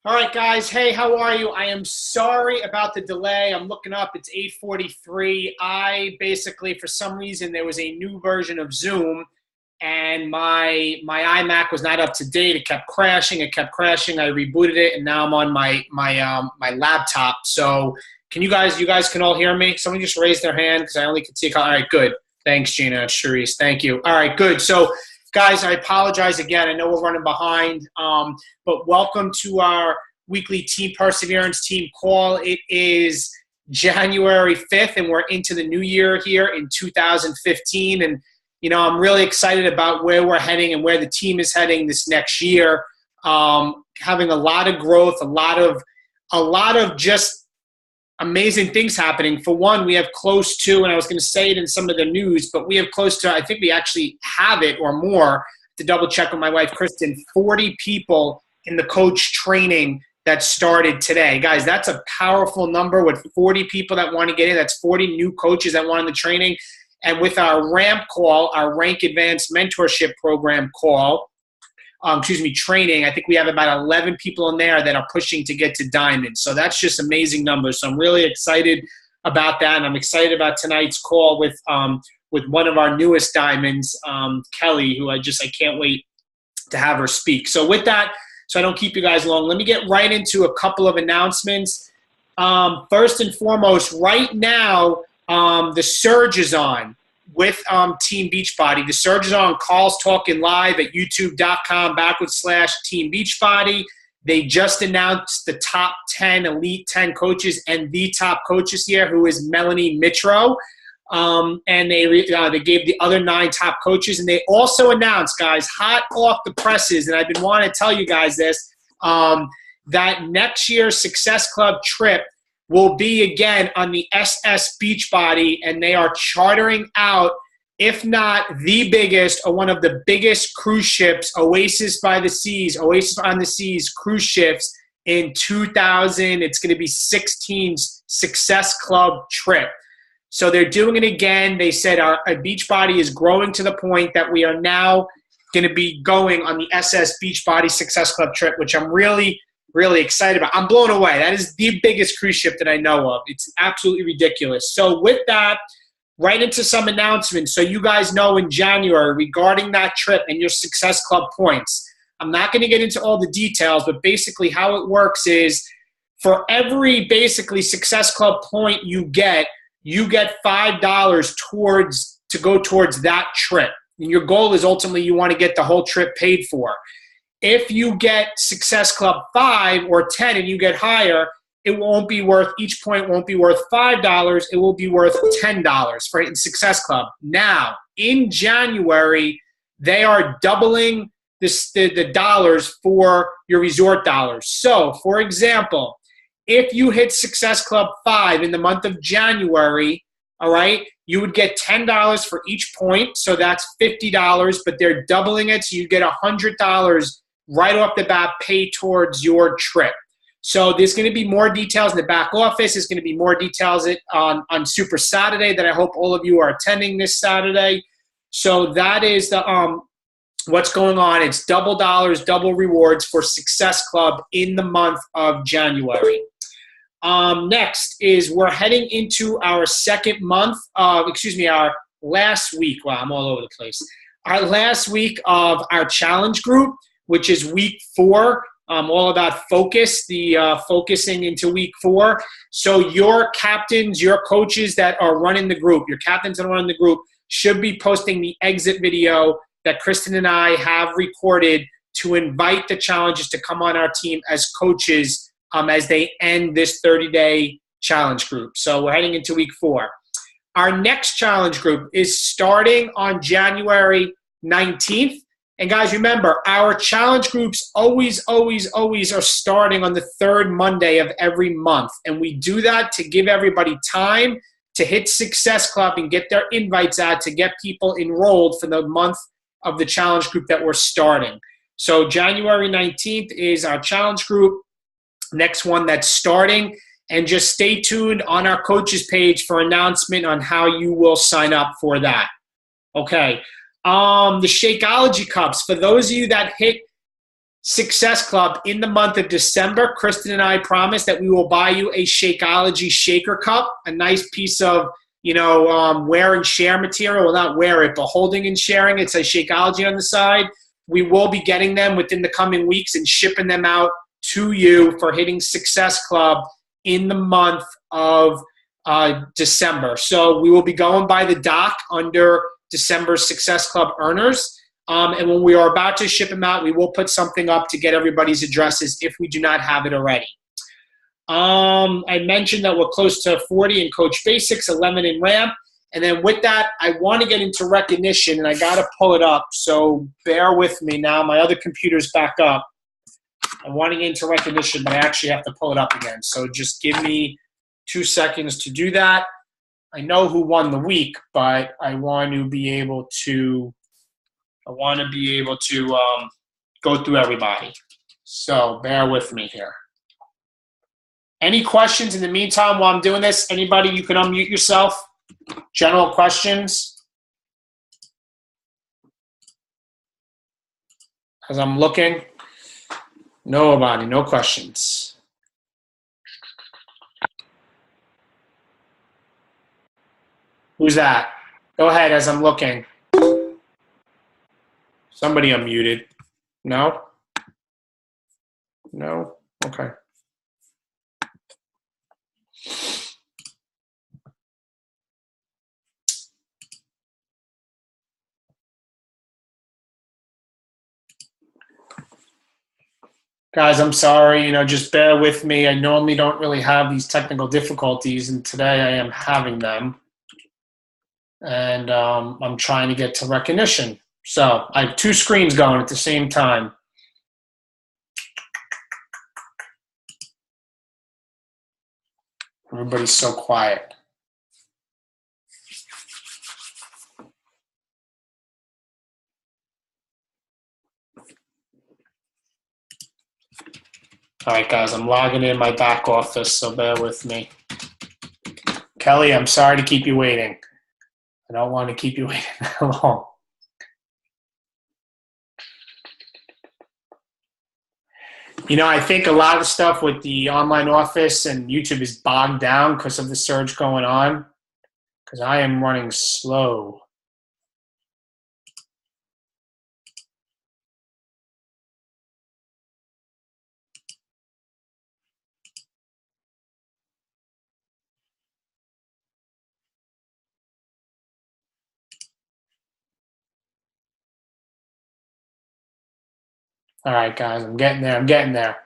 All right, guys. Hey, how are you? I am sorry about the delay. I'm looking up. It's 8:43. I basically, for some reason, there was a new version of Zoom, and my iMac was not up to date. It kept crashing. It kept crashing. I rebooted it, and now I'm on my laptop. So, you guys can all hear me? Someone just raised their hand because I only could see. All right, good. Thanks, Gina. Cherise. Thank you. All right, good. So, guys, I apologize again. I know we're running behind, but welcome to our weekly Team Perseverance team call. It is January 5th, and we're into the new year here in 2015. And, I'm really excited about where we're heading and where the team is heading this next year. Having a lot of growth, a lot of just amazing things happening. For one, we have close to, and I was going to say it in some of the news, but we have close to, I think we actually have it or more, to double check with my wife, Kristen, 40 people in the coach training that started today. Guys, that's a powerful number with 40 people that want to get in. That's 40 new coaches that want in the training. And with our RAMP call, our Rank Advanced Mentorship Program call, training, I think we have about 11 people in there that are pushing to get to Diamond. So that's just amazing numbers. So I'm really excited about that. And I'm excited about tonight's call with one of our newest Diamonds, Kelley, who I can't wait to have her speak. So with that, so I don't keep you guys long, let me get right into a couple of announcements. First and foremost, right now, the Surge is on with Team Beachbody. The Surge is on. Carl's talking live at youtube.com/Team Beachbody. They just announced the top 10, elite 10 coaches, and the top coaches here, who is Melanie Mitro. And they gave the other 9 top coaches. And they also announced, guys, hot off the presses, and I've been wanting to tell you guys this, that next year's Success Club trip will be again on the SS Beachbody, and they are chartering out, if not the biggest or one of the biggest cruise ships, Oasis on the Seas cruise ships in 2000. It's going to be 16's Success Club trip. So they're doing it again. They said our Beachbody is growing to the point that we are now going to be going on the SS Beachbody Success Club trip, which I'm really excited about. I'm blown away. That is the biggest cruise ship that I know of. It's absolutely ridiculous. So with that, right into some announcements. So you guys know in January regarding that trip and your Success Club points. I'm not going to get into all the details, but basically how it works is for every basically Success Club point you get $5 to go towards that trip. And your goal is ultimately you want to get the whole trip paid for. If you get Success Club 5 or 10 and you get higher, each point won't be worth $5. It will be worth $10 for Success Club. Now, in January, they are doubling the dollars for your resort dollars. So, for example, if you hit Success Club 5 in the month of January, all right, you would get $10 for each point. So that's $50, but they're doubling it. So you get $100 right off the bat paid towards your trip. So there's going to be more details in the back office. There's going to be more details on Super Saturday that I hope all of you are attending this Saturday. So that is the what's going on. It's double dollars, double rewards for Success Club in the month of January. Next is we're heading into our second month of, our last week. Wow, I'm all over the place. Our last week of our challenge group, which is week 4, all about focus, focusing into week 4. So your captains, your coaches that are running the group, should be posting the exit video that Kristen and I have recorded to invite the challengers to come on our team as coaches as they end this 30-day challenge group. So we're heading into week 4. Our next challenge group is starting on January 19th. And guys, remember, our challenge groups always are starting on the 3rd Monday of every month. And we do that to give everybody time to hit Success Club and get their invites out to get people enrolled for the month of the challenge group that we're starting. So January 19th is our challenge group. Next one that's starting. And just stay tuned on our coaches page for announcement on how you will sign up for that. Okay. The Shakeology Cups, for those of you that hit Success Club, in the month of December, Kristen and I promise that we will buy you a Shakeology shaker cup, a nice piece of, wear and share material. Well, not wear it, but holding and sharing. It says Shakeology on the side. We will be getting them within the coming weeks and shipping them out to you for hitting Success Club in the month of December. So we will be going by the doc under December Success Club earners. And when we are about to ship them out, we will put something up to get everybody's addresses if we do not have it already. I mentioned that we're close to 40 in Coach Basics, 11 in Ramp. And then with that, I want to get into recognition, and I got to pull it up. So bear with me now. My other computer's back up. I want to get into recognition, but I actually have to pull it up again. So just give me 2 seconds to do that. I know who won the week, but I want to be able to go through everybody. So bear with me here. Any questions in the meantime while I'm doing this? Anybody, you can unmute yourself. General questions? As I'm looking. Nobody, no questions. Who's that? Go ahead as I'm looking. Somebody unmuted. No? No? Okay. Guys, I'm sorry, just bear with me. I normally don't really have these technical difficulties, and today I am having them. And I'm trying to get to recognition. So I have 2 screens going at the same time. Everybody's so quiet. All right, guys, I'm logging in my back office, so bear with me. Kelley, I'm sorry to keep you waiting. I don't want to keep you waiting that long. I think a lot of the stuff with the online office and YouTube is bogged down because of the surge going on, because I am running slow. All right, guys, I'm getting there.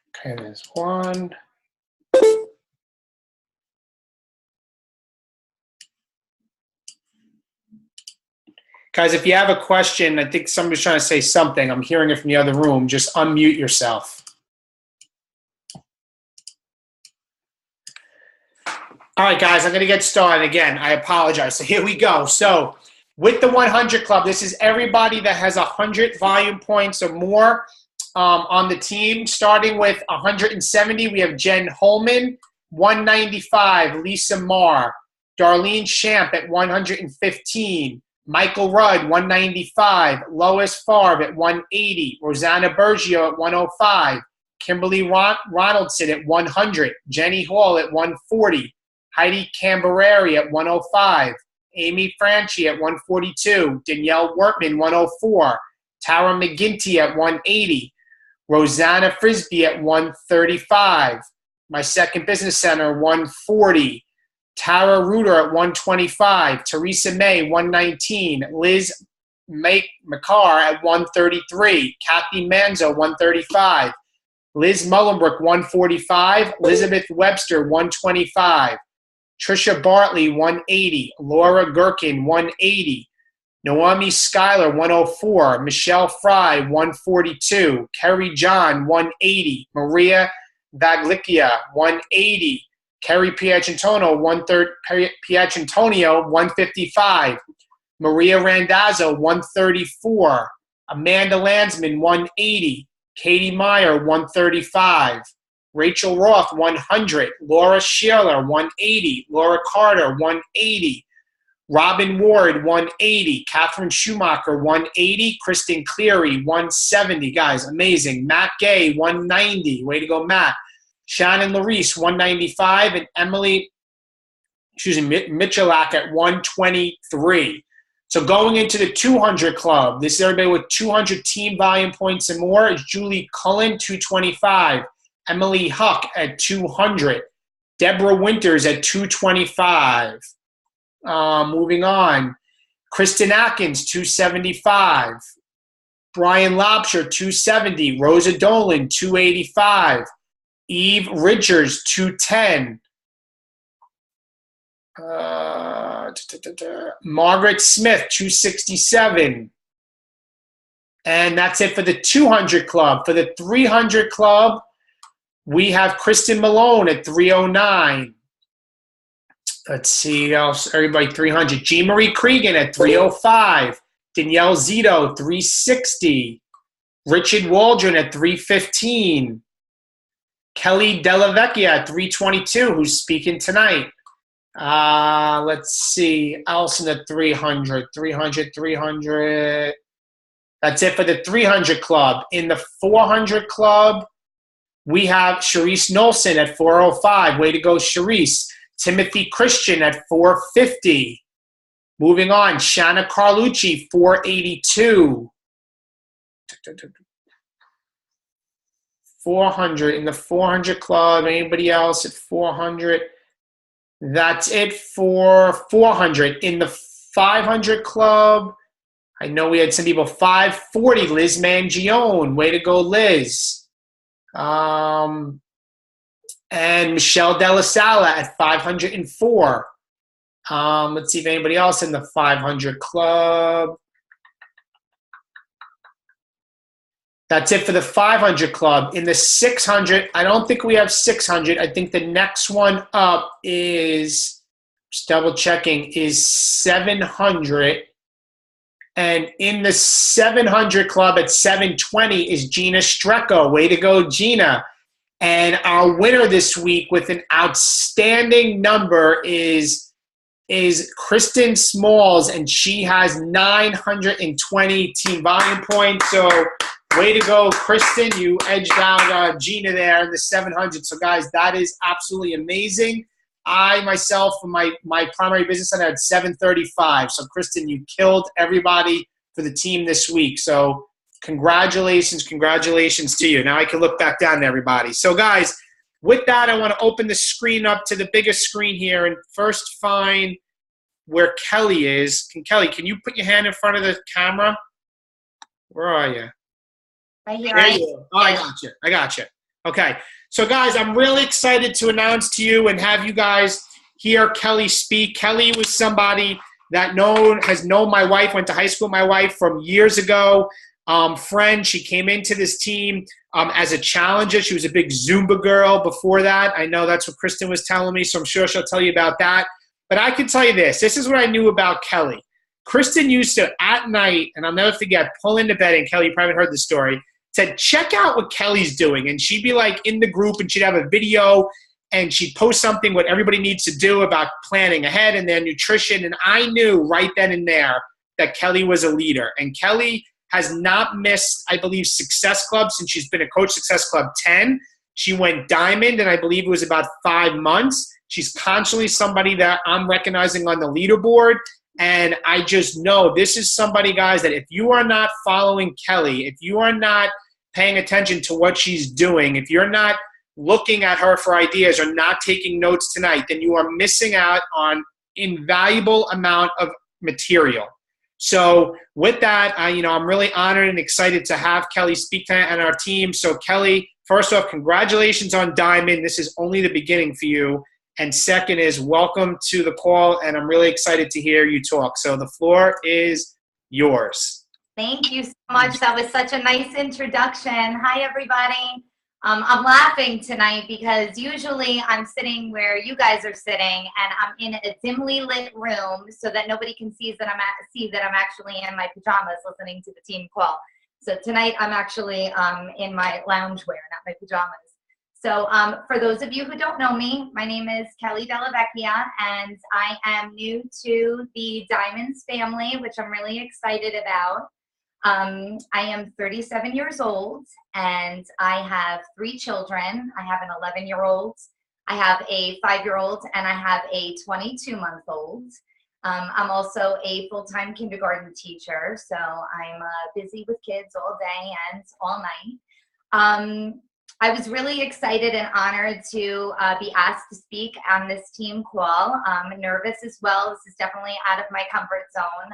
Okay, there's one. Guys, if you have a question, I think somebody's trying to say something. I'm hearing it from the other room. Just unmute yourself. All right, guys, I'm going to get started again. I apologize. So here we go. So with the 100 Club, this is everybody that has 100 volume points or more on the team. Starting with 170, we have Jen Holman, 195, Lisa Marr, Darlene Champ at 115, Michael Rudd, 195, Lois Favre at 180, Rosanna Bergio at 105, Kimberly Ronaldson at 100, Jenny Hall at 140, Heidi Cambereri at 105, Amy Franchi at 142, Danielle Wortman, 104, Tara McGinty at 180, Rosanna Frisbee at 135, my second business center, 140, Tara Reuter at 125, Teresa May, 119, Liz McCarr at 133, Kathy Manzo, 135, Liz Mullenbrook, 145, Elizabeth Webster, 125, Trisha Bartley, 180, Laura Gherkin, 180, Naomi Schuyler, 104, Michelle Fry, 142, Kerry John, 180, Maria Vaglicchia, 180, Kerry Piacentonio, 155, Maria Randazzo, 134. Amanda Landsman, 180. Katie Meyer, 135. Rachel Roth, 100. Laura Shearer, 180. Laura Carter, 180. Robin Ward, 180. Catherine Schumacher, 180. Kristen Cleary, 170. Guys, amazing. Matt Gay, 190. Way to go, Matt. Shannon Larice, 195. And Emily, Michalak at 123. So going into the 200 club, this is everybody with 200 team volume points and more. Is Julie Cullen, 225. Emily Huck at 200. Deborah Winters at 225. Moving on. Kristen Atkins, 275. Brian Lobsher, 270. Rosa Dolan, 285. Eve Richards, 210. Margaret Smith, 267. And that's it for the 200 club. For the 300 club, we have Kristen Malone at 309. Let's see else. Everybody 300. Jean Marie Cregan at 305. Danielle Zito, 360. Richard Waldron at 315. Kelley Della Vecchia at 322, who's speaking tonight. Let's see. Else in the 300. 300. That's it for the 300 club. In the 400 club, we have Sharice Nolson at 405. Way to go, Sharice. Timothy Christian at 450. Moving on, Shanna Carlucci, 482. 400 in the 400 club. Anybody else at 400? That's it for 400. In the 500 club, I know we had some people. 540, Liz Mangione. Way to go, Liz. And Michelle Della Sala at 504. Let's see if anybody else in the 500 club. That's it for the 500 club. In the 600, I don't think we have 600. I think the next one up is, just double checking, is 700. And in the 700 club at 720 is Gina Strecco. Way to go, Gina. And our winner this week with an outstanding number is Kristen Smalls, and she has 920 team volume points. So way to go, Kristen. You edged out Gina there in the 700. So, guys, that is absolutely amazing. I, myself, for my primary business, I had 735. So, Kristen, you killed everybody for the team this week. So, congratulations to you. Now I can look back down to everybody. So, guys, with that, I want to open the screen up to the biggest screen here and first find where Kelley is. Kelley, can you put your hand in front of the camera? Where are you? Right here. There you are. Oh, I got you. Okay. So, guys, I'm really excited to announce to you and have you guys hear Kelley speak. Kelley was somebody that has known my wife, went to high school with my wife from years ago. Friend, she came into this team as a challenger. She was a big Zumba girl before that. I know that's what Kristen was telling me, so I'm sure she'll tell you about that. But I can tell you this. This is what I knew about Kelley. Kristen used to, at night, and I'll never forget, pull into bed, and Kelley, you probably heard the story, said, check out what Kelley's doing. And she'd be like in the group, and she'd have a video, and she'd post something what everybody needs to do about planning ahead and their nutrition. And I knew right then and there that Kelley was a leader. And Kelley has not missed, I believe, Success Club since she's been a Coach Success Club 10. She went Diamond, and I believe it was about 5 months. She's constantly somebody that I'm recognizing on the leaderboard. And I just know this is somebody, guys, that if you are not following Kelley, if you are not paying attention to what she's doing, if you're not looking at her for ideas or not taking notes tonight, then you are missing out on invaluable amount of material. So with that, I'm really honored and excited to have Kelley speak tonight on our team. So Kelley, first off, congratulations on Diamond. This is only the beginning for you. And second is welcome to the call, and I'm really excited to hear you talk. So the floor is yours. Thank you so much. That was such a nice introduction. Hi, everybody. I'm laughing tonight because usually I'm sitting where you guys are sitting, and I'm in a dimly lit room so that nobody can see that I'm actually in my pajamas listening to the team call. So tonight I'm actually in my loungewear, not my pajamas. So for those of you who don't know me, my name is Kelley Della Vecchia, and I am new to the Diamonds family, which I'm really excited about. I am 37 years old, and I have 3 children. I have an 11-year-old, I have a 5-year-old, and I have a 22-month-old. I'm also a full-time kindergarten teacher, so I'm busy with kids all day and all night. I was really excited and honored to be asked to speak on this team call. I'm nervous as well. This is definitely out of my comfort zone.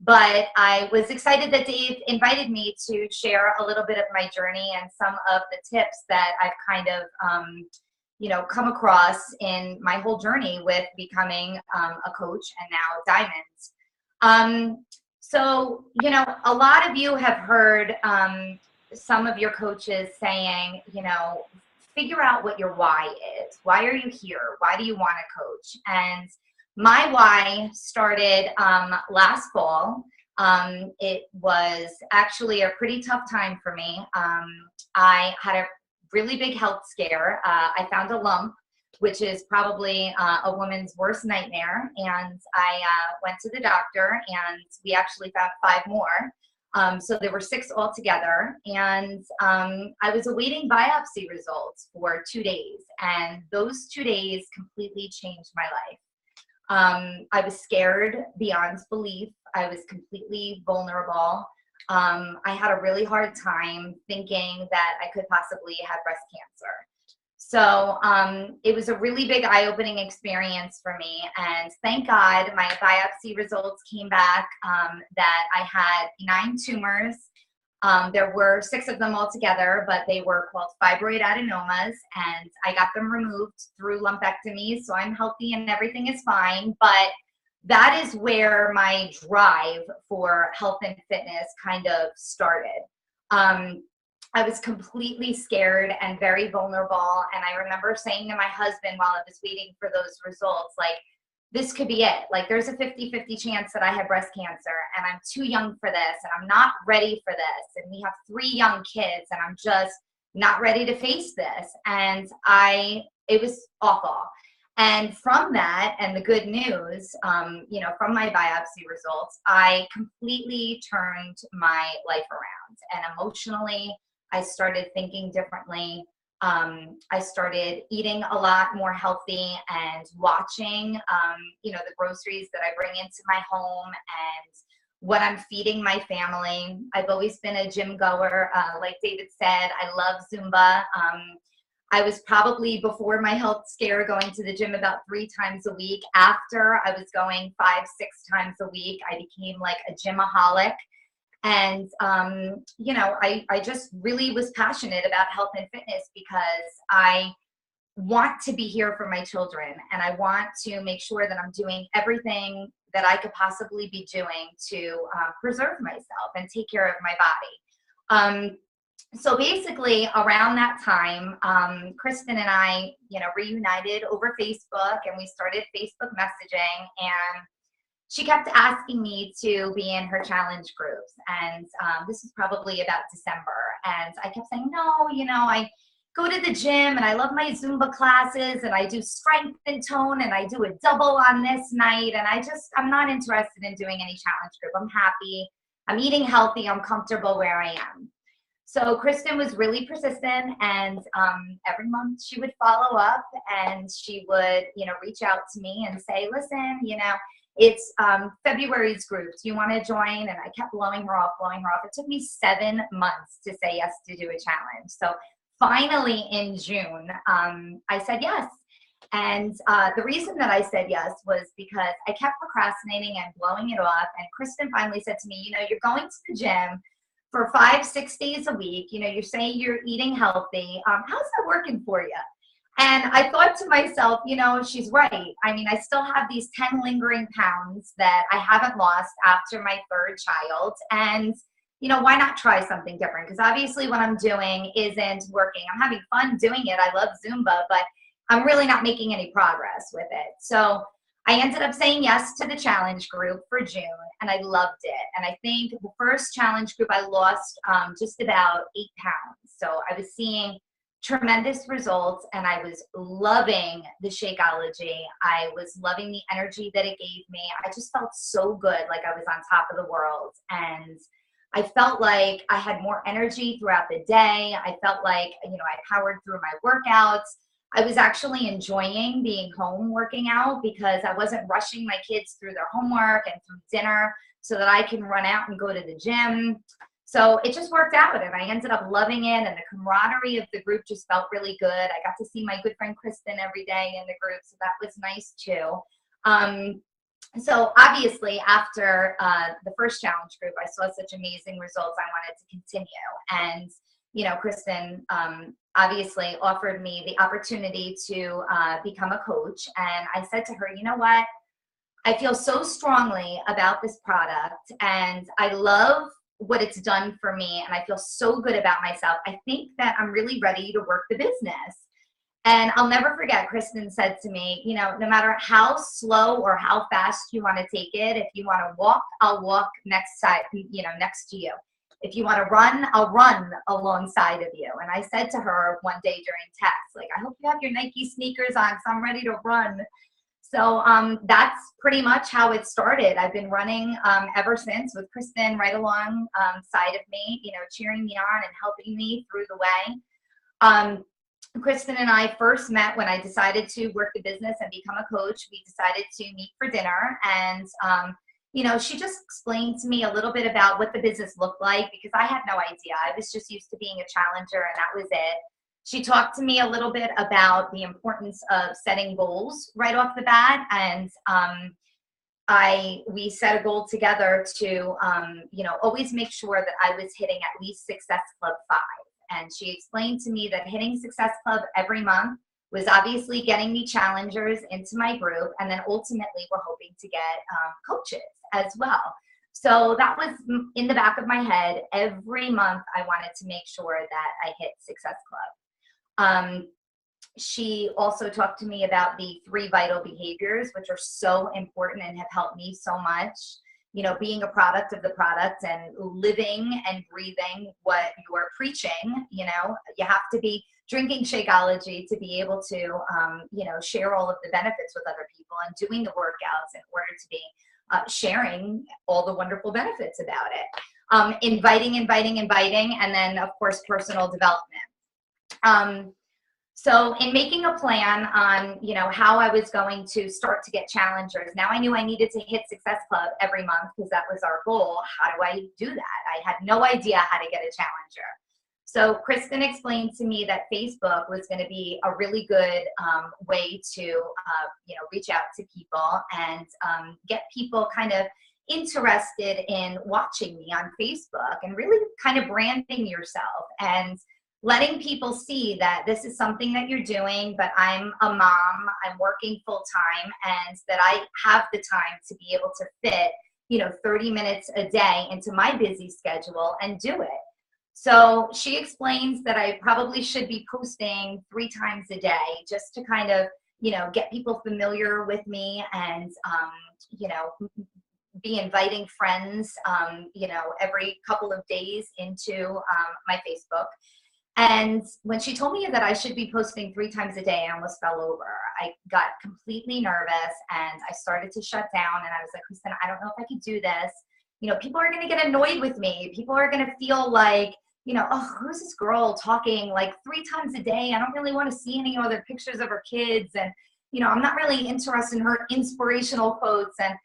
But I was excited that Dave invited me to share a little bit of my journey and some of the tips that I've kind of, come across in my whole journey with becoming a coach and now Diamonds. So, a lot of you have heard some of your coaches saying, figure out what your why is. Why are you here? Why do you want to coach? And my why started last fall. It was actually a pretty tough time for me. I had a really big health scare. I found a lump, which is probably a woman's worst nightmare. And I went to the doctor, and we actually found 5 more. So there were 6 altogether. And I was awaiting biopsy results for 2 days. And those 2 days completely changed my life. I was scared beyond belief. I was completely vulnerable. I had a really hard time thinking that I could possibly have breast cancer. So it was a really big eye-opening experience for me. And thank God my biopsy results came back that I had 9 tumors. There were 6 of them altogether, but they were called fibroid adenomas, and I got them removed through lumpectomy, so I'm healthy and everything is fine. But that is where my drive for health and fitness kind of started. I was completely scared and very vulnerable, and I remember saying to my husband while I was waiting for those results, like, this could be it. Like, there's a 50-50 chance that I have breast cancer, and I'm too young for this, and I'm not ready for this. And we have 3 young kids, and I'm just not ready to face this. And it was awful. And from that, and the good news, from my biopsy results, I completely turned my life around. And emotionally, I started thinking differently. I started eating a lot more healthy and watching, the groceries that I bring into my home and what I'm feeding my family. I've always been a gym goer. Like David said, I love Zumba. I was probably, before my health scare, going to the gym about 3 times a week. After, I was going 5-6 times a week. I became like a gymaholic. And, I just really was passionate about health and fitness because I want to be here for my children, and I want to make sure that I'm doing everything that I could possibly be doing to preserve myself and take care of my body. So basically around that time, Kristen and I, reunited over Facebook, and we started Facebook messaging, and she kept asking me to be in her challenge groups. And this was probably about December. And I kept saying, no, I go to the gym and I love my Zumba classes and I do strength and tone and I do a double on this night. And I'm not interested in doing any challenge group. I'm happy. I'm eating healthy. I'm comfortable where I am. So Kristen was really persistent, and every month she would follow up, and she would, reach out to me and say, listen, it's February's group. Do you want to join? And I kept blowing her off. It took me 7 months to say yes to do a challenge. So finally in June, I said yes. And the reason that I said yes was because I kept procrastinating and blowing it off. And Kristen finally said to me, you're going to the gym for 5-6 days a week. You're saying you're eating healthy. How's that working for you? And I thought to myself, she's right. I mean, I still have these 10 lingering pounds that I haven't lost after my 3rd child. And, why not try something different? Because obviously what I'm doing isn't working. I'm having fun doing it. I love Zumba, but I'm really not making any progress with it. So I ended up saying yes to the challenge group for June, and I loved it. And I think the first challenge group, I lost just about 8 pounds. So I was seeing tremendous results, and I was loving the Shakeology. I was loving the energy that it gave me. I just felt so good, like I was on top of the world. And I felt like I had more energy throughout the day. I felt like, I powered through my workouts. I was actually enjoying being home working out because I wasn't rushing my kids through their homework and through dinner so that I can run out and go to the gym. So it just worked out, and I ended up loving it, and the camaraderie of the group just felt really good. I got to see my good friend Kristen every day in the group, so that was nice too. So obviously after the first challenge group, I saw such amazing results. I wanted to continue. And, Kristen obviously offered me the opportunity to become a coach. And I said to her, you know what? I feel so strongly about this product, and I love what it's done for me, and I feel so good about myself. I think that I'm really ready to work the business. And I'll never forget, Kristen said to me, no matter how slow or how fast you want to take it, if you want to walk, I'll walk next to you. If you want to run, I'll run alongside of you. And I said to her one day during text, like, I hope you have your Nike sneakers on because I'm ready to run. So that's pretty much how it started. I've been running ever since, with Kristen right along side of me, cheering me on and helping me through the way. Kristen and I first met when I decided to work the business and become a coach. We decided to meet for dinner, and she just explained to me a little bit about what the business looked like, because I had no idea. I was just used to being a challenger, and that was it. She talked to me a little bit about the importance of setting goals right off the bat, and we set a goal together to always make sure that I was hitting at least Success Club 5. And she explained to me that hitting Success Club every month was obviously getting me challengers into my group, and then ultimately we're hoping to get coaches as well. So that was in the back of my head. Every month I wanted to make sure that I hit Success Club. She also talked to me about the 3 vital behaviors, which are so important and have helped me so much. Being a product of the product and living and breathing what you're preaching. You have to be drinking Shakeology to be able to, share all of the benefits with other people, and doing the workouts in order to be sharing all the wonderful benefits about it. Inviting, and then, of course, personal development. So in making a plan on, how I was going to start to get challengers, now I knew I needed to hit Success Club every month because that was our goal. How do I do that? I had no idea how to get a challenger. So Kristen explained to me that Facebook was going to be a really good way to, reach out to people and get people kind of interested in watching me on Facebook, and really kind of branding yourself and letting people see that this is something that you're doing, but I'm a mom, I'm working full time, and that I have the time to be able to fit, 30 minutes a day into my busy schedule and do it. So she explains that I probably should be posting 3 times a day, just to kind of, get people familiar with me, and, be inviting friends, every couple of days into my Facebook. And when she told me that I should be posting 3 times a day, I almost fell over. I got completely nervous, and I started to shut down, and I was like, Kristen, I don't know if I could do this. People are going to get annoyed with me. People are going to feel like, oh, who's this girl talking like 3 times a day? I don't really want to see any other pictures of her kids. And, I'm not really interested in her inspirational quotes. And,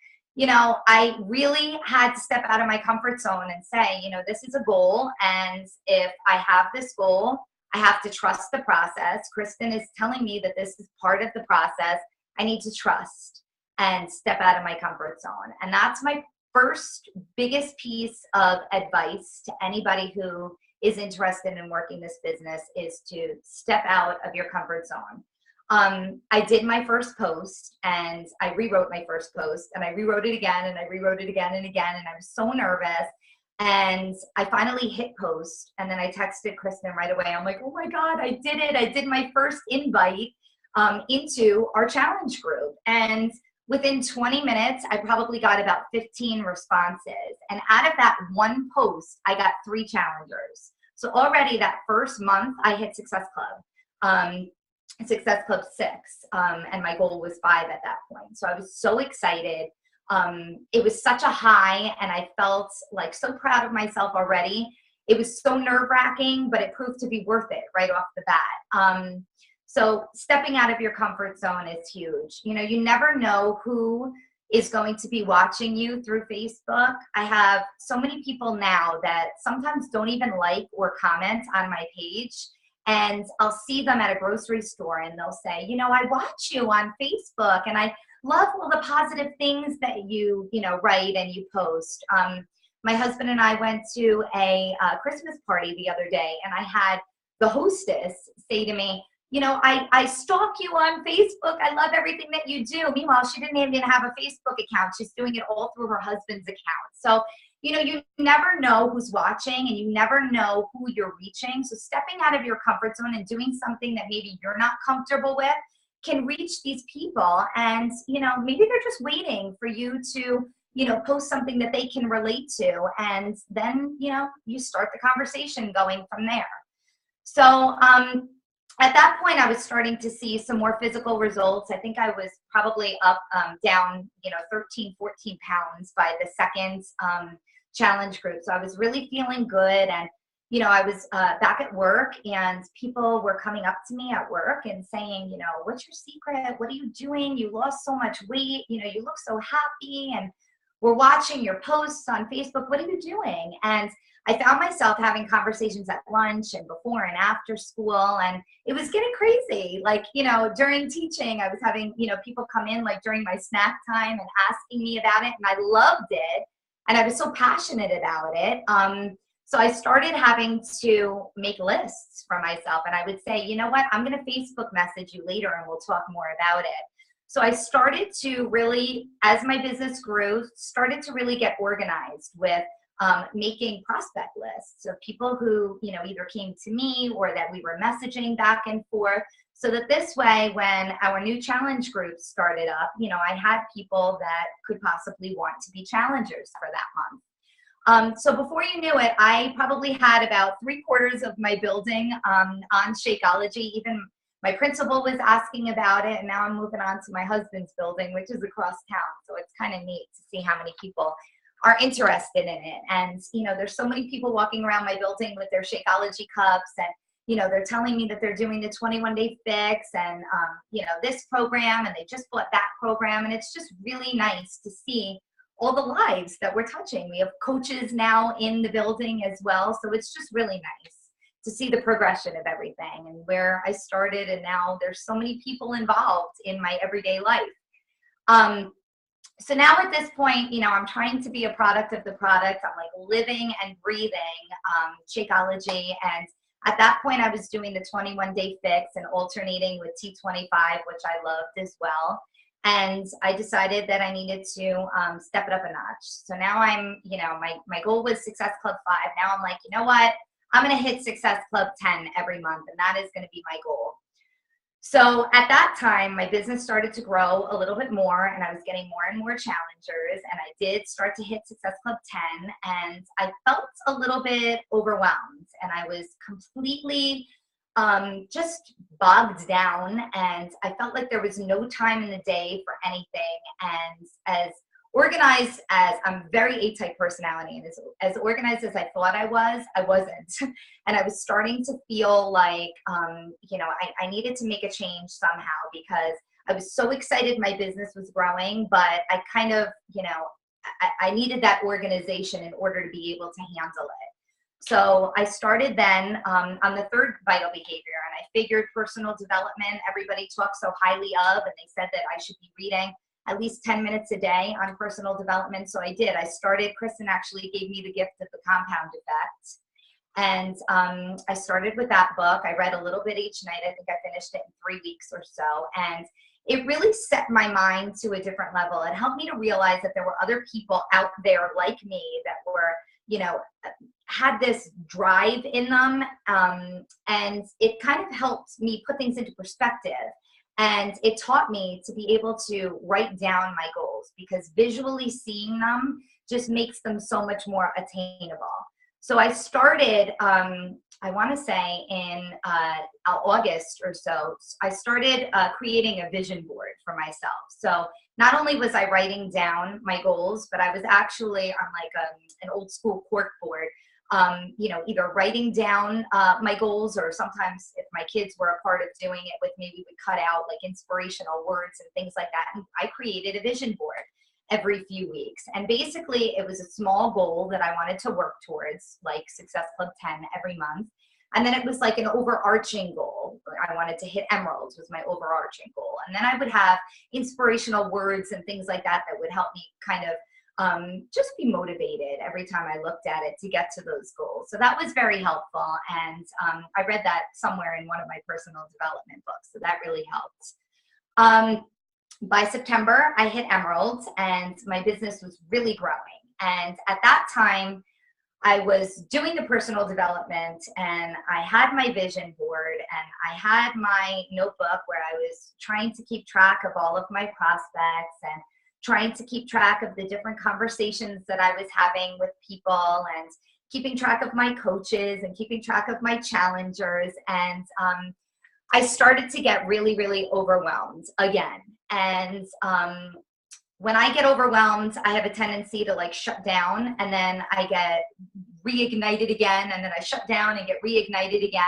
I really had to step out of my comfort zone and say, this is a goal. And if I have this goal, I have to trust the process. Kristen is telling me that this is part of the process. I need to trust and step out of my comfort zone. And that's my first biggest piece of advice to anybody who is interested in working this business, is to step out of your comfort zone. I did my first post, and I rewrote my first post, and I rewrote it again, and I rewrote it again and again. And I was so nervous. And I finally hit post, and then I texted Kristen right away. I'm like, oh my God, I did it. I did my first invite into our challenge group. And within 20 minutes, I probably got about 15 responses. And out of that one post, I got 3 challengers. So already that first month, I hit Success Club, Success Club 6, and my goal was 5 at that point. So I was so excited. It was such a high, and I felt like so proud of myself already. It was so nerve-wracking, but it proved to be worth it right off the bat. So stepping out of your comfort zone is huge. You know, you never know who is going to be watching you through Facebook. I have so many people now that sometimes don't even like or comment on my page. And I'll see them at a grocery store and they'll say, you know, I watch you on Facebook and I love all the positive things that you write and you post. My husband and I went to a Christmas party the other day, and I had the hostess say to me, you know, I stalk you on Facebook. I love everything that you do. Meanwhile, she didn't even have a Facebook account. She's doing it all through her husband's account. So, you know, you never know who's watching, and you never know who you're reaching. So stepping out of your comfort zone and doing something that maybe you're not comfortable with can reach these people. And, you know, maybe they're just waiting for you to, you know, post something that they can relate to. And then, you know, you start the conversation going from there. So, at that point, I was starting to see some more physical results. I think I was probably up, down, you know, 13, 14 pounds by the second challenge group. So I was really feeling good. And, you know, I was back at work, and people were coming up to me at work and saying, you know, what's your secret? What are you doing? You lost so much weight. You know, you look so happy. And we're watching your posts on Facebook. What are you doing? And I found myself having conversations at lunch and before and after school, and it was getting crazy. Like, you know, during teaching, I was having, you know, people come in like during my snack time and asking me about it, and I loved it, and I was so passionate about it. So I started having to make lists for myself, and I would say, you know what, I'm going to Facebook message you later, and we'll talk more about it. So I started to really, as my business grew, started to really get organized with making prospect lists of people who, you know, either came to me or that we were messaging back and forth, so that this way, when our new challenge group started up, you know, I had people that could possibly want to be challengers for that month. So before you knew it, I probably had about 3/4 of my building on Shakeology. Even my principal was asking about it, and now I'm moving on to my husband's building, which is across town. So it's kind of neat to see how many people are interested in it. And, you know, there's so many people walking around my building with their Shakeology cups, and, you know, they're telling me that they're doing the 21-day fix and, you know, this program, and they just bought that program. And it's just really nice to see all the lives that we're touching. We have coaches now in the building as well. So it's just really nice to see the progression of everything and where I started. And now there's so many people involved in my everyday life. So now at this point, you know, I'm trying to be a product of the product. I'm like living and breathing Shakeology. And at that point, I was doing the 21-day fix and alternating with T25, which I loved as well. And I decided that I needed to step it up a notch. So now I'm, you know, my goal was Success Club 5. Now I'm like, you know what? I'm going to hit Success Club 10 every month, and that is going to be my goal. So at that time, my business started to grow a little bit more, and I was getting more and more challengers, and I did start to hit Success Club 10, and I felt a little bit overwhelmed, and I was completely just bogged down, and I felt like there was no time in the day for anything. And as organized as I'm very A-type personality, and as organized as I thought I wasn't. And I was starting to feel like, you know, I needed to make a change somehow, because I was so excited my business was growing, but I kind of, you know, I needed that organization in order to be able to handle it. So I started then on the 3rd vital behavior, and I figured personal development, everybody talks so highly of, and they said that I should be reading at least 10 minutes a day on personal development. So I did. I started, Kristen actually gave me the gift of the compound effect. And I started with that book. I read a little bit each night. I think I finished it in 3 weeks or so. And it really set my mind to a different level. It helped me to realize that there were other people out there like me that were, you know, had this drive in them. And it kind of helped me put things into perspective. And it taught me to be able to write down my goals, because visually seeing them just makes them so much more attainable. So I started, I want to say in August or so, I started creating a vision board for myself. So not only was I writing down my goals, but I was actually on like an old school cork board, you know, either writing down my goals, or sometimes if my kids were a part of doing it with me, we would cut out like inspirational words and things like that. And I created a vision board every few weeks. And basically it was a small goal that I wanted to work towards, like Success Club 10 every month. And then it was like an overarching goal. I wanted to hit emeralds was my overarching goal. And then I would have inspirational words and things like that that would help me kind of just be motivated every time I looked at it to get to those goals. So that was very helpful. And I read that somewhere in one of my personal development books. So that really helped. By September, I hit emeralds and my business was really growing. And at that time, I was doing the personal development and I had my vision board and I had my notebook where I was trying to keep track of all of my prospects and trying to keep track of the different conversations that I was having with people and keeping track of my coaches and keeping track of my challengers. And I started to get really, really overwhelmed again. And when I get overwhelmed, I have a tendency to like shut down, and then I get reignited again, and then I shut down and get reignited again.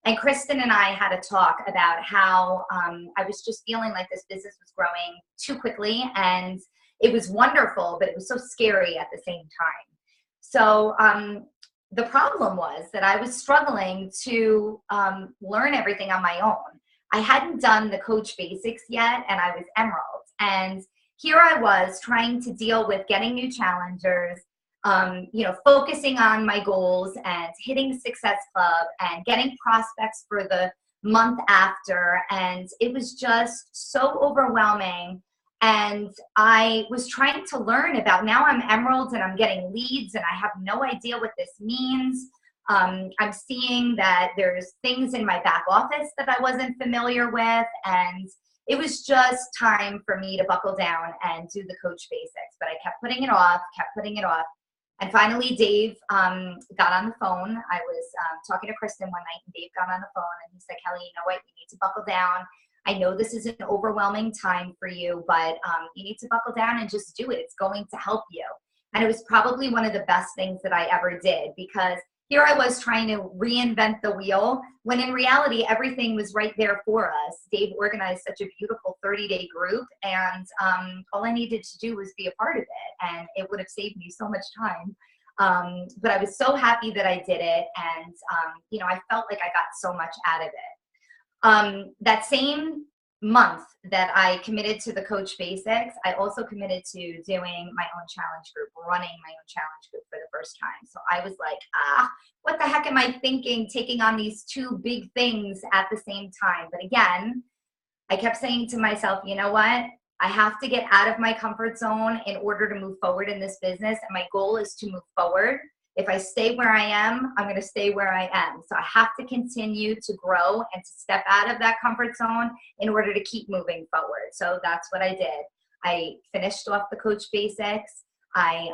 And Kristen and I had a talk about how I was just feeling like this business was growing too quickly, and it was wonderful, but it was so scary at the same time. So the problem was that I was struggling to learn everything on my own. I hadn't done the coach basics yet, and I was emerald. And here I was trying to deal with getting new challengers, you know, focusing on my goals and hitting Success Club and getting prospects for the month after. And it was just so overwhelming. And I was trying to learn about, now I'm emerald and I'm getting leads and I have no idea what this means. I'm seeing that there's things in my back office that I wasn't familiar with. And it was just time for me to buckle down and do the coach basics. But I kept putting it off, And finally, Dave got on the phone. I was talking to Kristen one night, and Dave got on the phone, and he said, Kelley, you know what? You need to buckle down. I know this is an overwhelming time for you, but you need to buckle down and just do it. It's going to help you. And it was probably one of the best things that I ever did, because here I was trying to reinvent the wheel, when in reality, everything was right there for us. Dave organized such a beautiful 30-day group, and all I needed to do was be a part of it, and it would have saved me so much time. But I was so happy that I did it, and you know, I felt like I got so much out of it. That same month that I committed to the coach basics, I also committed to doing my own challenge group, running my own challenge group for the first time. So I was like, what the heck am I thinking, taking on these two big things at the same time? But again, I kept saying to myself, you know what? I have to get out of my comfort zone in order to move forward in this business. And my goal is to move forward. If I stay where I am, I'm going to stay where I am. So I have to continue to grow and to step out of that comfort zone in order to keep moving forward. So that's what I did. I finished off the coach basics. I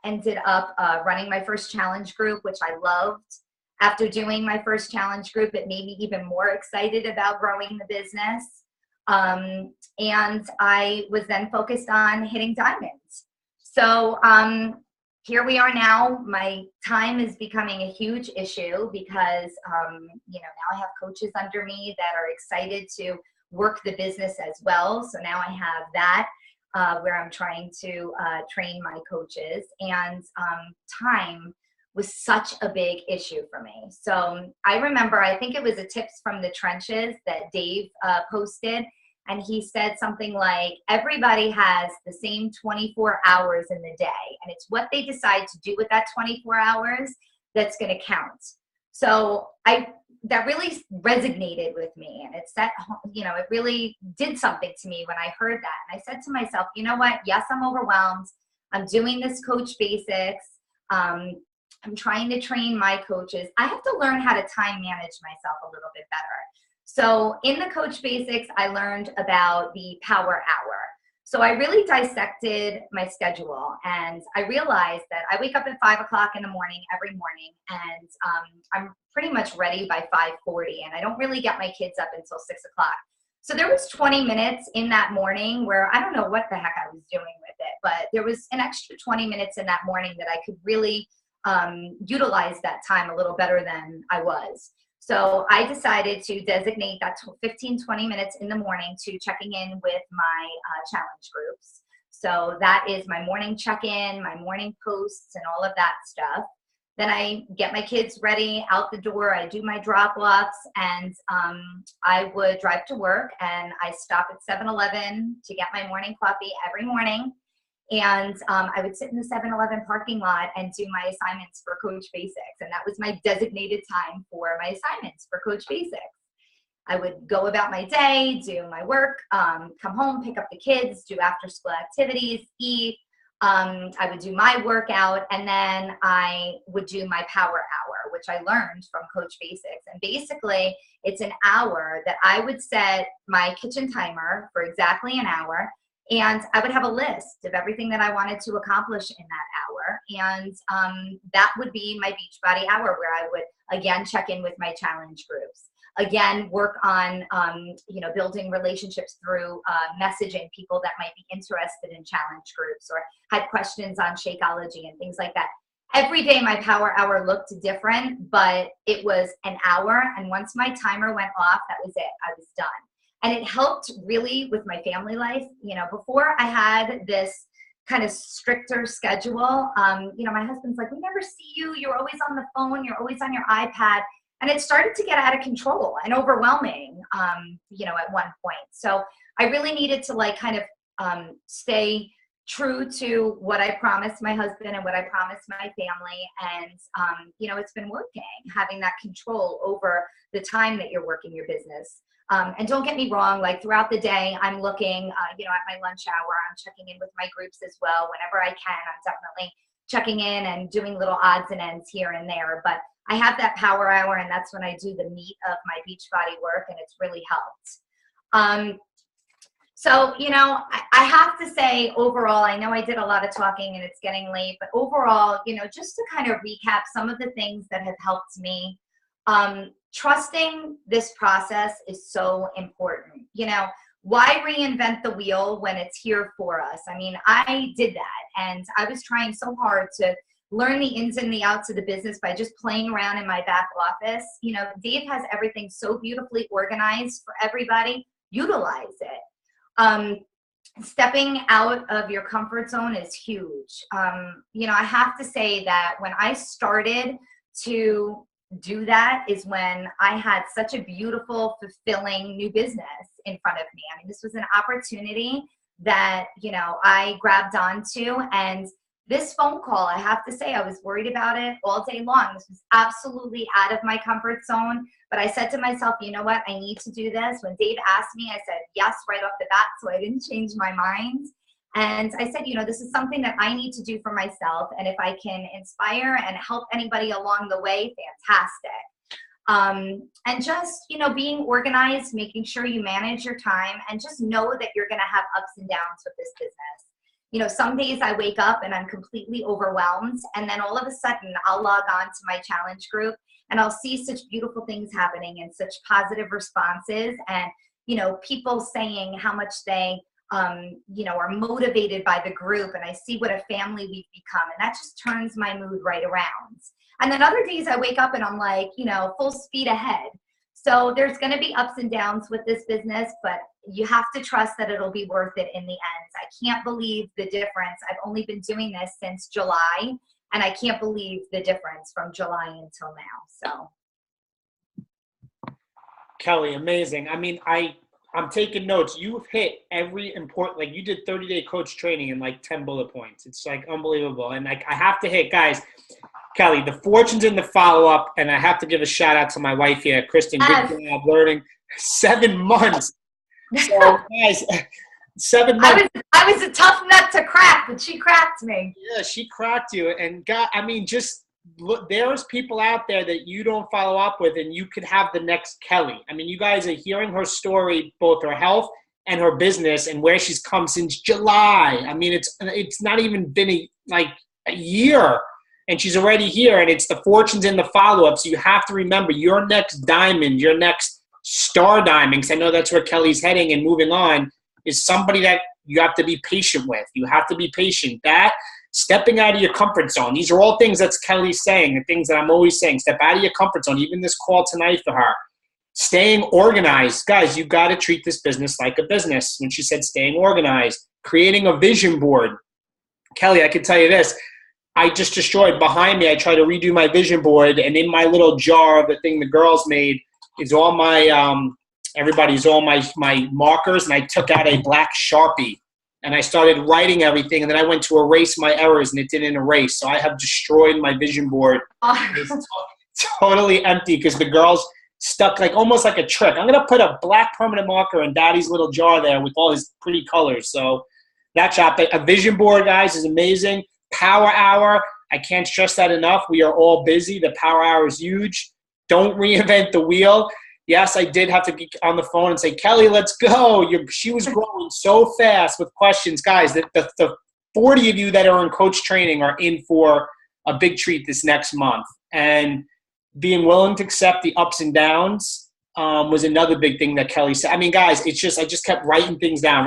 ended up running my first challenge group, which I loved. After doing my first challenge group, it made me even more excited about growing the business. And I was then focused on hitting diamonds. So here we are now. My time is becoming a huge issue because, you know, now I have coaches under me that are excited to work the business as well. So now I have that where I'm trying to train my coaches, and time was such a big issue for me. So I remember, I think it was a tips from the trenches that Dave posted. And he said something like, everybody has the same 24 hours in the day, and it's what they decide to do with that 24 hours that's going to count. So that really resonated with me, and it set, you know, it really did something to me when I heard that. And I said to myself, you know what? Yes, I'm overwhelmed. I'm doing this coach basics. I'm trying to train my coaches. I have to learn how to time manage myself a little bit better. So in the Coach Basics, I learned about the power hour. So I really dissected my schedule, and I realized that I wake up at 5 o'clock in the morning every morning, and I'm pretty much ready by 5:40, and I don't really get my kids up until 6 o'clock. So there was 20 minutes in that morning where I don't know what the heck I was doing with it, but there was an extra 20 minutes in that morning that I could really utilize that time a little better than I was. So I decided to designate that 15, 20 minutes in the morning to checking in with my challenge groups. So that is my morning check-in, my morning posts, and all of that stuff. Then I get my kids ready out the door. I do my drop-offs, and I would drive to work, and I stop at 7-Eleven to get my morning coffee every morning. And I would sit in the 7-Eleven parking lot and do my assignments for Coach Basics. And that was my designated time for my assignments for Coach Basics. I would go about my day, do my work, come home, pick up the kids, do after school activities, eat. I would do my workout, and then I would do my power hour, which I learned from Coach Basics. And basically, it's an hour that I would set my kitchen timer for exactly an hour. And I would have a list of everything that I wanted to accomplish in that hour. And that would be my Beachbody hour, where I would, again, check in with my challenge groups. Again, work on, building relationships through messaging people that might be interested in challenge groups or had questions on Shakeology and things like that. Every day my power hour looked different, but it was an hour. And once my timer went off, that was it. I was done. And it helped really with my family life. Before I had this kind of stricter schedule, my husband's like, we never see you. You're always on the phone. You're always on your iPad. And it started to get out of control and overwhelming, at one point. So I really needed to stay true to what I promised my husband and what I promised my family. And, it's been working, having that control over the time that you're working your business. And don't get me wrong, like throughout the day, I'm looking, at my lunch hour, I'm checking in with my groups as well. Whenever I can, I'm definitely checking in and doing little odds and ends here and there. But I have that power hour, and that's when I do the meat of my Beachbody work, and it's really helped. So, I have to say overall, I know I did a lot of talking and it's getting late, but overall, just to kind of recap some of the things that have helped me, trusting this process is so important. Why reinvent the wheel when it's here for us? I mean, I did that, and I was trying so hard to learn the ins and the outs of the business by just playing around in my back office. Dave has everything so beautifully organized for everybody. Utilize it. Stepping out of your comfort zone is huge. I have to say that when I started to do that is when I had such a beautiful, fulfilling new business in front of me. I mean, this was an opportunity that, I grabbed onto, and this phone call, I have to say, I was worried about it all day long. This was absolutely out of my comfort zone, but I said to myself, you know what, I need to do this. When Dave asked me, I said yes right off the bat, so I didn't change my mind. And I said, this is something that I need to do for myself. And if I can inspire and help anybody along the way, fantastic. And just, being organized, making sure you manage your time, and just know that you're going to have ups and downs with this business. Some days I wake up and I'm completely overwhelmed. And then all of a sudden I'll log on to my challenge group and I'll see such beautiful things happening and such positive responses. And, people saying how much they are motivated by the group, and I see what a family we've become, and that just turns my mood right around. And then other days I wake up and I'm like, full speed ahead. So there's going to be ups and downs with this business, but you have to trust that it'll be worth it in the end. I can't believe the difference. I've only been doing this since July, and I can't believe the difference from July until now. So, Kelley, amazing. I mean, I'm taking notes. You've hit every important, like you did 30-day coach training in like 10 bullet points. It's like unbelievable. And like I have to hit, guys, Kelley, the fortune's in the follow-up, and I have to give a shout out to my wife here, Kristen. Good job learning 7 months. So guys, months. I was a tough nut to crack, but she cracked me. Yeah, she cracked you. And God, I mean, just look, there's people out there that you don't follow up with, and you could have the next Kelley. I mean, you guys are hearing her story, both her health and her business, and where she's come since July. I mean, it's not even been a year, and she's already here, and it's the fortunes and the follow-ups. So you have to remember your next diamond, your next star diamond, because I know that's where Kelley's heading and moving on, is somebody that you have to be patient with. You have to be patient. That stepping out of your comfort zone. These are all things that's Kelley's saying, the things that I'm always saying. Step out of your comfort zone. Even this call tonight for her. Staying organized. Guys, you got to treat this business like a business. When she said staying organized, creating a vision board. Kelley, I can tell you this. I just destroyed behind me. I tried to redo my vision board, and in my little jar of the thing the girls made is all my all my markers, and I took out a black Sharpie and I started writing everything, and then I went to erase my errors and it didn't erase. So I have destroyed my vision board. It's totally empty because the girls stuck almost like a trick. I'm gonna put a black permanent marker in Daddy's little jar there with all his pretty colors. So that shop, a vision board, guys, is amazing. Power hour, I can't stress that enough. We are all busy. The power hour is huge. Don't reinvent the wheel. Yes, I did have to get on the phone and say, Kelley, let's go. She was growing so fast with questions. Guys, the 40 of you that are in coach training are in for a big treat this next month. And being willing to accept the ups and downs was another big thing that Kelley said. I mean, guys, I just kept writing things down.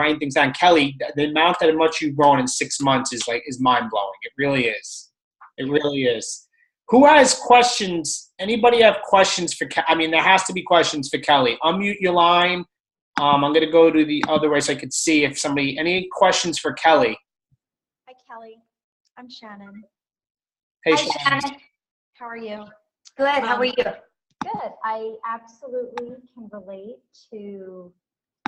Kelley, the amount that much you've grown in 6 months is mind-blowing. It really is. It really is. Who has questions? Anybody have questions for Kelley? I mean, there has to be questions for Kelley. Unmute your line. I'm going to go to the other way so I could see if any questions for Kelley. Hi, Kelley. I'm Shannon. Hey, Hi, Shannon. How are you? Good. How are you? Good. I absolutely can relate to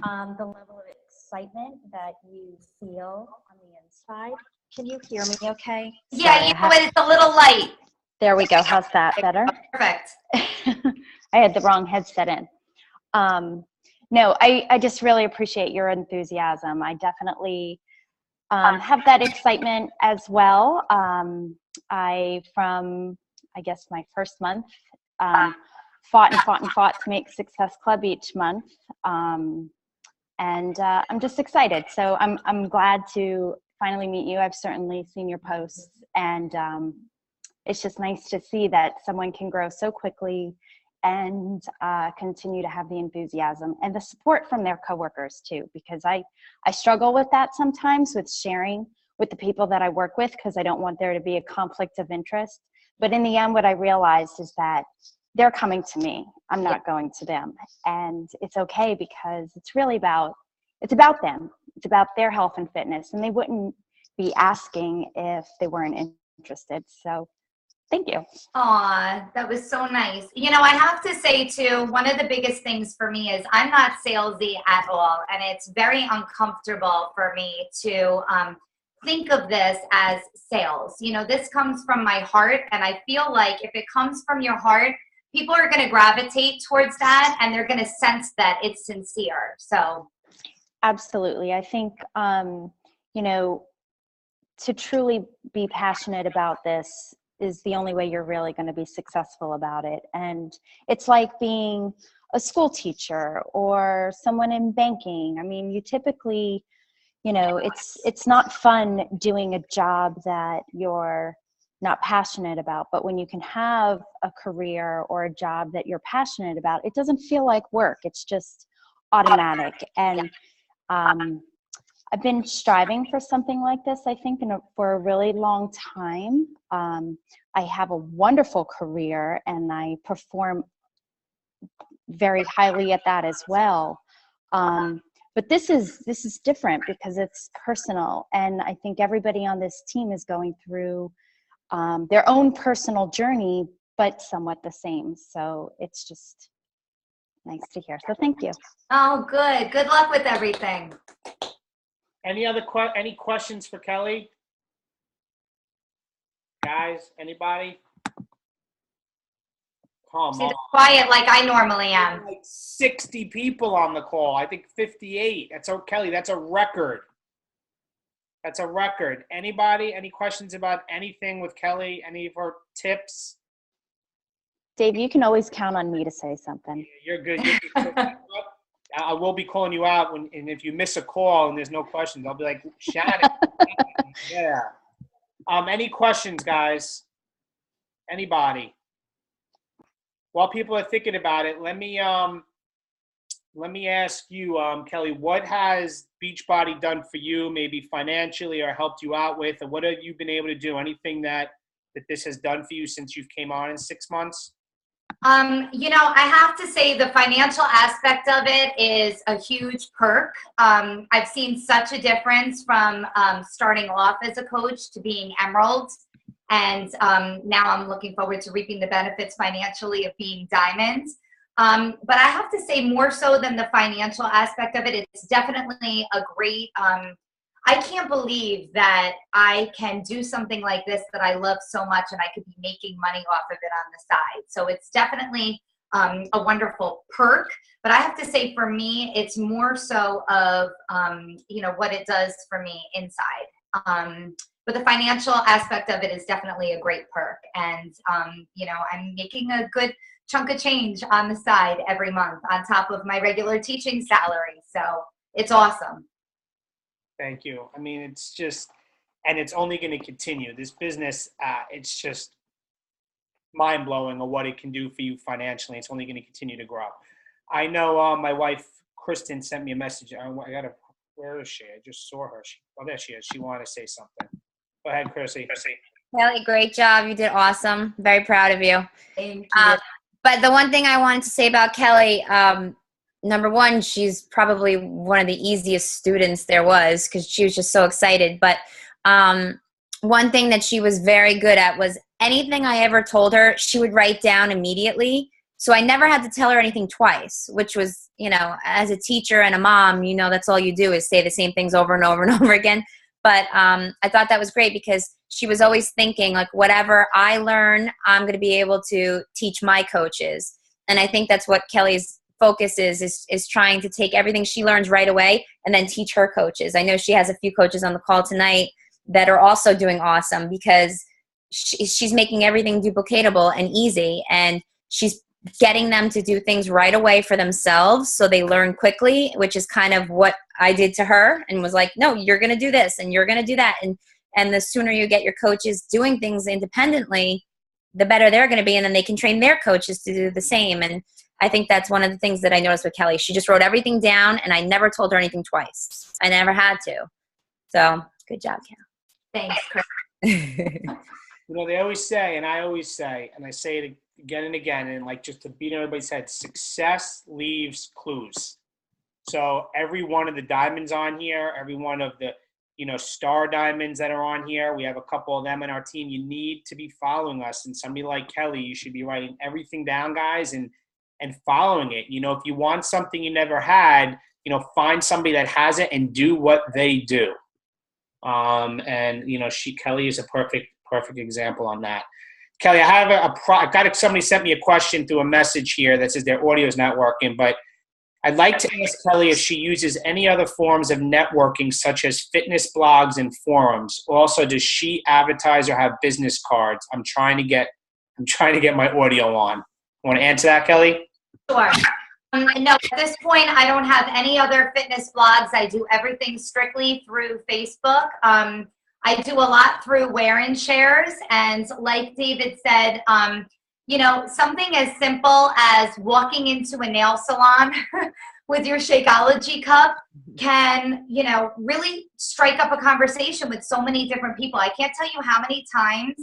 the level of excitement that you feel on the inside. Can you hear me okay? Yeah, it's a little light. There we go. How's that? Better? Perfect. I had the wrong headset in. No, I just really appreciate your enthusiasm. I definitely have that excitement as well. From my first month, fought to make Success Club each month. And I'm just excited. So I'm glad to finally meet you. I've certainly seen your posts, and it's just nice to see that someone can grow so quickly and continue to have the enthusiasm and the support from their coworkers too, because I struggle with that sometimes, with sharing with the people that I work with, because I don't want there to be a conflict of interest. But in the end, what I realized is that they're coming to me. I'm not going to them. And it's okay, because it's really about them. It's about their health and fitness, and they wouldn't be asking if they weren't interested. So thank you. Aw, that was so nice. I have to say too, one of the biggest things for me is I'm not salesy at all. And it's very uncomfortable for me to think of this as sales. This comes from my heart. And I feel like if it comes from your heart, people are going to gravitate towards that, and they're going to sense that it's sincere. So. Absolutely. I think, to truly be passionate about this is the only way you're really going to be successful about it. And it's like being a school teacher or someone in banking. I mean, you typically, it's not fun doing a job that you're not passionate about. But when you can have a career or a job that you're passionate about, it doesn't feel like work. It's just automatic. And I've been striving for something like this, I think, for a really long time. I have a wonderful career, and I perform very highly at that as well. But this is different because it's personal, and I think everybody on this team is going through their own personal journey, but somewhat the same. So it's just nice to hear. So thank you. Oh, good. Good luck with everything. Any questions for Kelley? Guys, anybody? Come She's on. quiet like I normally am. Like 60 people on the call. I think 58. Kelley, that's a record. That's a record. Anybody, any questions about anything with Kelley? Any of her tips? Dave, you can always count on me to say something. You're good. I will be calling you out and if you miss a call and there's no questions, I'll be like, Shannon. Yeah. Any questions, guys? Anybody? While people are thinking about it, let me ask you, Kelley, what has Beachbody done for you, maybe financially, or helped you out with, or what have you been able to do? Anything that this has done for you since you've came on in 6 months? I have to say the financial aspect of it is a huge perk. I've seen such a difference from starting off as a coach to being Emerald. And now I'm looking forward to reaping the benefits financially of being Diamond. But I have to say, more so than the financial aspect of it, it's definitely a great, I can't believe that I can do something like this that I love so much and I could be making money off of it on the side. So it's definitely a wonderful perk. But I have to say, for me, it's more so of, what it does for me inside. But the financial aspect of it is definitely a great perk. And, I'm making a good chunk of change on the side every month on top of my regular teaching salary. So it's awesome. Thank you. I mean, it's just, and it's only going to continue. This business, it's just mind-blowing of what it can do for you financially. It's only going to continue to grow. I know my wife, Kristen, sent me a message. Where is she? I just saw her. There she is. She wanted to say something. Go ahead, Chrissy. Kelley, great job. You did awesome. Very proud of you. Thank you. But the one thing I wanted to say about Kelley, number one, she's probably one of the easiest students there was because she was just so excited. But one thing that she was very good at was anything I ever told her, she would write down immediately. So I never had to tell her anything twice, which was, as a teacher and a mom, that's all you do is say the same things over and over and over again. But I thought that was great because she was always thinking, like, whatever I learn, I'm going to be able to teach my coaches. And I think that's what Kelley's focus is trying to take everything she learns right away and then teach her coaches. I know she has a few coaches on the call tonight that are also doing awesome because she's making everything duplicatable and easy. And she's getting them to do things right away for themselves so they learn quickly, which is kind of what I did to her and was like, no, you're going to do this and you're going to do that. And the sooner you get your coaches doing things independently, the better they're going to be. And then they can train their coaches to do the same. And I think that's one of the things that I noticed with Kelley. She just wrote everything down and I never told her anything twice. I never had to. So good job, Kelley. Thanks, Chris. They always say, and I always say, and I say it again and again, and like just to beat everybody's head, success leaves clues. So every one of the diamonds on here, every one of the, star diamonds that are on here, we have a couple of them in our team. You need to be following us. And somebody like Kelley, you should be writing everything down, guys, and following it. If you want something you never had, find somebody that has it and do what they do. Kelley is a perfect example on that. Kelley, I have somebody sent me a question through a message here that says their audio is not working, but I'd like to ask Kelley if she uses any other forms of networking such as fitness blogs and forums. Also, does she advertise or have business cards? I'm trying to get my audio on. Want to answer that, Kelley? Sure. No, at this point, I don't have any other fitness blogs. I do everything strictly through Facebook. I do a lot through wear and shares. And like David said, something as simple as walking into a nail salon with your Shakeology cup can, really strike up a conversation with so many different people. I can't tell you how many times,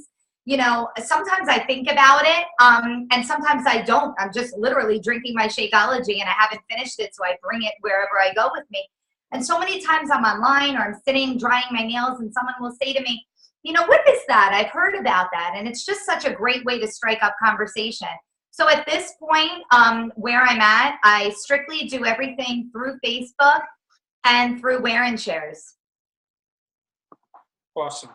sometimes I think about it and sometimes I don't. I'm just literally drinking my Shakeology and I haven't finished it, so I bring it wherever I go with me. And so many times I'm online or I'm sitting drying my nails and someone will say to me, what is that? I've heard about that. And it's just such a great way to strike up conversation. So at this point, where I'm at, I strictly do everything through Facebook and through wear and shares. Awesome.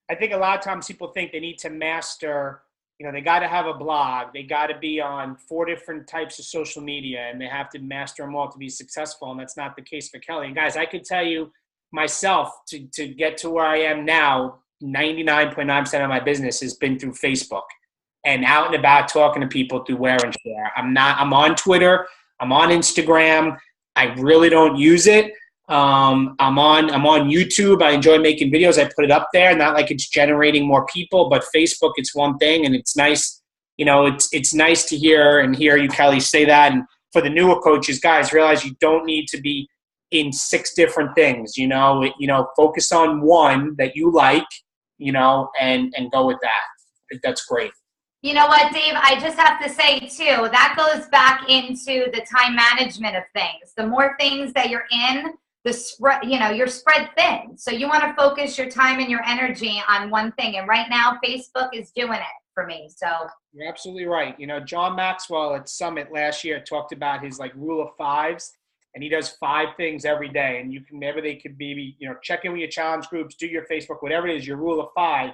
I think a lot of times people think they need to master, they got to have a blog. They got to be on 4 different types of social media, and they have to master them all to be successful. And that's not the case for Kelley. And guys, I could tell you myself, to get to where I am now, 99.9% of my business has been through Facebook and out and about talking to people through Wear and Share. I'm on Twitter. I'm on Instagram. I really don't use it. I'm on YouTube. I enjoy making videos. I put it up there. Not like it's generating more people, but Facebook, it's one thing, and it's nice. It's nice to hear you, Kelley, say that. And for the newer coaches, guys, realize you don't need to be in 6 different things. Focus on one that you like, and go with that. I think that's great. You know what, Dave? I just have to say, too, that goes back into the time management of things. The more things that you're in, you're spread thin. So you want to focus your time and your energy on one thing. And right now, Facebook is doing it for me. So you're absolutely right. John Maxwell at Summit last year talked about his rule of 5s, and he does 5 things every day. And whenever they could be, check in with your challenge groups, do your Facebook, whatever it is, your rule of 5.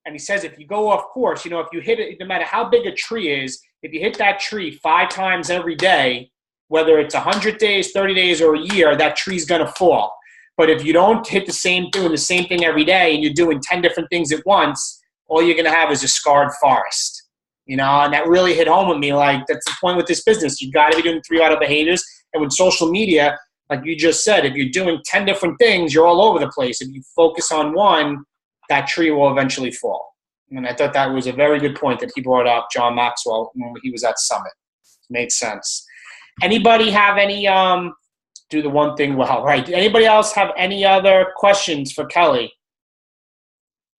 And he says, if you go off course, if you hit it, no matter how big a tree is, if you hit that tree 5 times every day, whether it's 100 days, 30 days, or a year, that tree's going to fall. But if you don't hit the same thing every day, and you're doing 10 different things at once, all you're going to have is a scarred forest. And that really hit home with me. That's the point with this business. You got to be doing 3 auto behaviors. And with social media, like you just said, if you're doing 10 different things, you're all over the place. If you focus on one, that tree will eventually fall. And I thought that was a very good point that he brought up, John Maxwell, when he was at Summit. It made sense. Anybody have any, do the one thing well, right? Anybody else have any other questions for Kelley?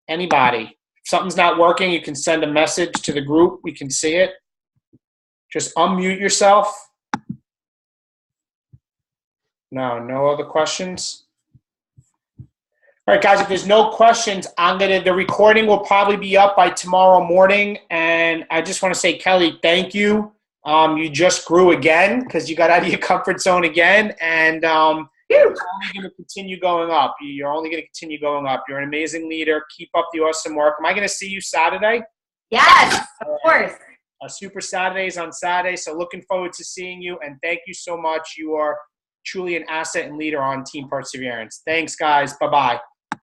Anybody? If something's not working, you can send a message to the group. We can see it. Just unmute yourself. No other questions? All right, guys, if there's no questions, the recording will probably be up by tomorrow morning. And I just want to say, Kelley, thank you. You just grew again because you got out of your comfort zone again. And you're only going to continue going up. You're only going to continue going up. You're an amazing leader. Keep up the awesome work. Am I going to see you Saturday? yes, of course. Super Saturdays on Saturday. So looking forward to seeing you. And thank you so much. You are truly an asset and leader on Team Perseverance. Thanks, guys. Bye-bye.